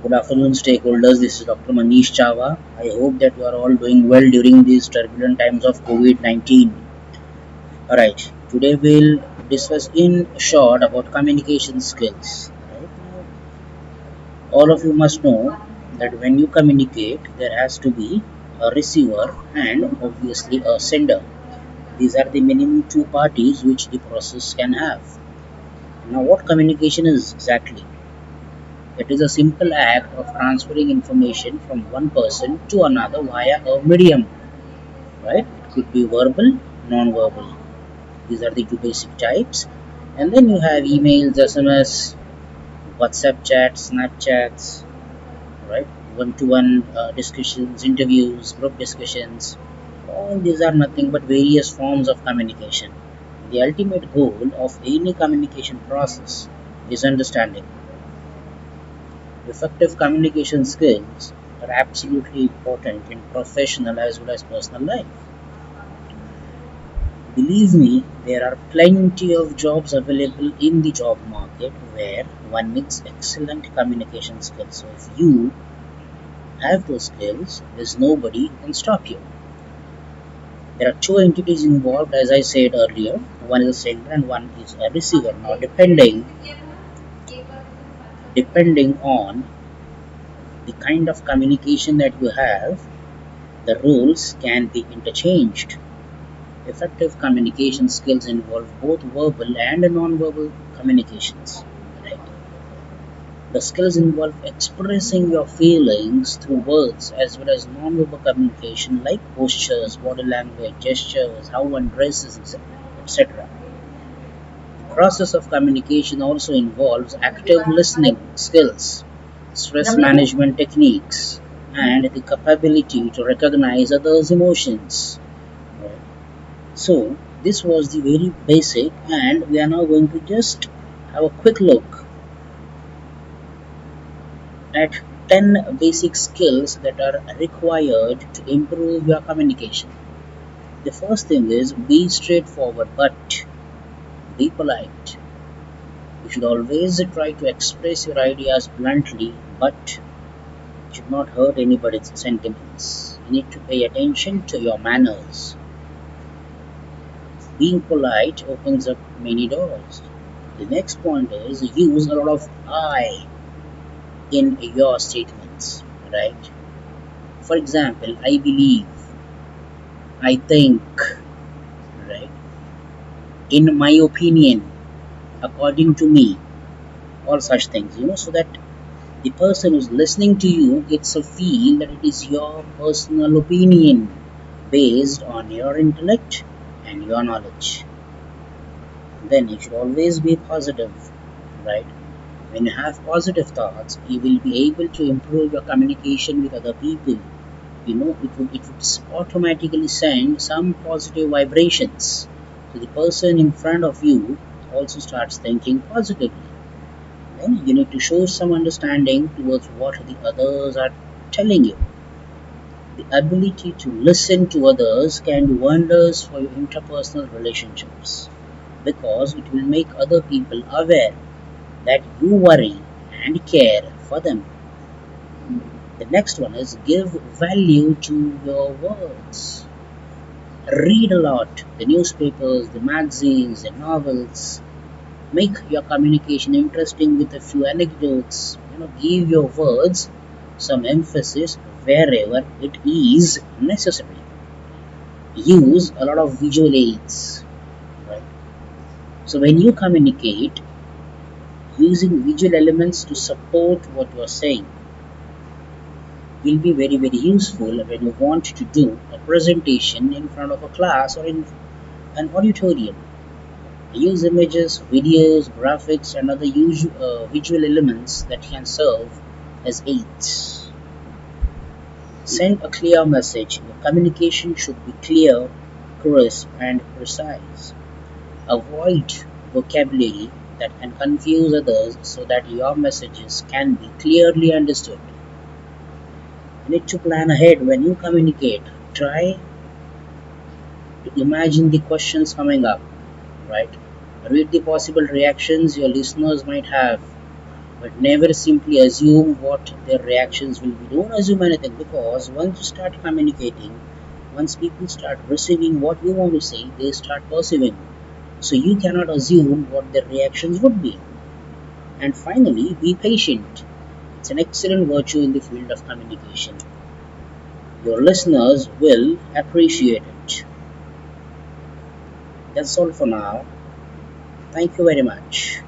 Good afternoon, stakeholders. This is Dr. Manish Chava. I hope that you are all doing well during these turbulent times of COVID 19. Alright, today we'll discuss in short about communication skills. Right now, all of you must know that when you communicate, there has to be a receiver and obviously a sender. These are the minimum two parties which the process can have. Now, what communication is exactly? It is a simple act of transferring information from one person to another via a medium, right? It could be verbal, non-verbal. These are the two basic types. And then you have emails, SMS, WhatsApp chats, Snapchats, right? One-to-one discussions, interviews, group discussions. All these are nothing but various forms of communication. The ultimate goal of any communication process is understanding. Effective communication skills are absolutely important in professional as well as personal life. Believe me, there are plenty of jobs available in the job market where one needs excellent communication skills. So if you have those skills, there's nobody who can stop you. There are two entities involved, as I said earlier. One is a sender and one is a receiver. Now, depending on the kind of communication that you have, the roles can be interchanged. Effective communication skills involve both verbal and non-verbal communications. Right? The skills involve expressing your feelings through words as well as non-verbal communication like postures, body language, gestures, how one dresses, etc. The process of communication also involves active listening skills, stress management techniques, and the capability to recognize others' emotions. Right? So this was the very basic, and we are now going to just have a quick look at 10 basic skills that are required to improve your communication. The first thing is be straightforward but be polite. You should always try to express your ideas bluntly but should not hurt anybody's sentiments. You need to pay attention to your manners. Being polite opens up many doors. The next point is use a lot of I in your statements, right? For example, I believe, I think, right? In my opinion, according to me, all such things, so that the person who's listening to you gets a feel that it is your personal opinion based on your intellect and your knowledge. Then you should always be positive, right? When you have positive thoughts, you will be able to improve your communication with other people. It would automatically send some positive vibrations. So the person in front of you also starts thinking positively. Then you need to show some understanding towards what the others are telling you. The ability to listen to others can do wonders for your interpersonal relationships because it will make other people aware that you worry and care for them. The next one is give value to your words. Read a lot, the newspapers, the magazines, the novels. Make your communication interesting with a few anecdotes. Give your words some emphasis wherever it is necessary. Use a lot of visual aids. Right? So when you communicate, using visual elements to support what you are saying will be very very useful when you want to do a presentation in front of a class or in an auditorium. Use images, videos, graphics and other visual elements that can serve as aids. Send a clear message. Your communication should be clear, crisp and precise. Avoid vocabulary that can confuse others so that your messages can be clearly understood. You need to plan ahead when you communicate. Try to imagine the questions coming up, right? Read the possible reactions your listeners might have. But never simply assume what their reactions will be. Don't assume anything, because once you start communicating, once people start receiving what you want to say, they start perceiving. So you cannot assume what their reactions would be. And finally, be patient. It's an excellent virtue in the field of communication. Your listeners will appreciate it. That's all for now. Thank you very much.